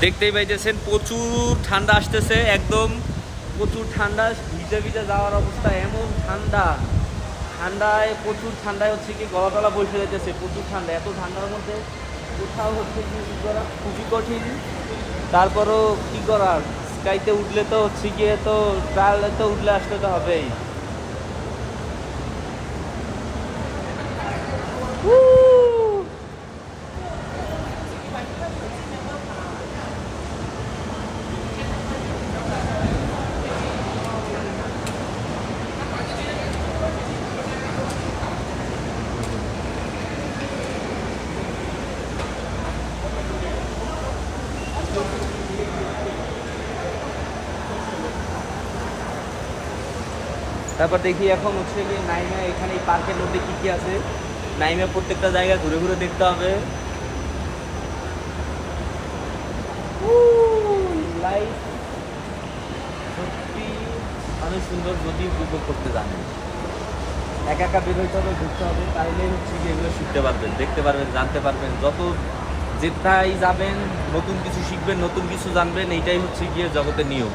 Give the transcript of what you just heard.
দেখতেই পাইতেছেন প্রচুর ঠান্ডা আসতেছে, একদম প্রচুর ঠান্ডা, ভিজে ভিজে যাওয়ার অবস্থা, এমন ঠান্ডা, ঠান্ডায় প্রচুর ঠান্ডায় হচ্ছে কি গলা টলা বসে যাইতেছে, প্রচুর ঠান্ডা, এত ঠান্ডার মধ্যে কোথাও হচ্ছে কি করা খুবই কঠিন। তারপরও কি করার, স্কাইতে উঠলে তো হচ্ছে গিয়ে তো ট্রায়ালে তো উঠলে আসতে তো হবেই। তারপর দেখি এখন হচ্ছে কি নাইমে এখানে এই পার্কের মধ্যে কি কি আছে, নাইমে প্রত্যেকটা জায়গা ঘুরে ঘুরে দেখতে হবে। লাইফ সত্যি অনেক সুন্দর যদি উপভোগ করতে জানেন। একা একা বের হইতে হবে, ঘুরতে হবে, তাইলে হচ্ছে কি এগুলো শিখতে পারবেন, দেখতে পারবেন, জানতে পারবেন। যত যেটাই যাবেন নতুন কিছু শিখবেন, নতুন কিছু জানবেন, এইটাই হচ্ছে গিয়ে জগতের নিয়ম।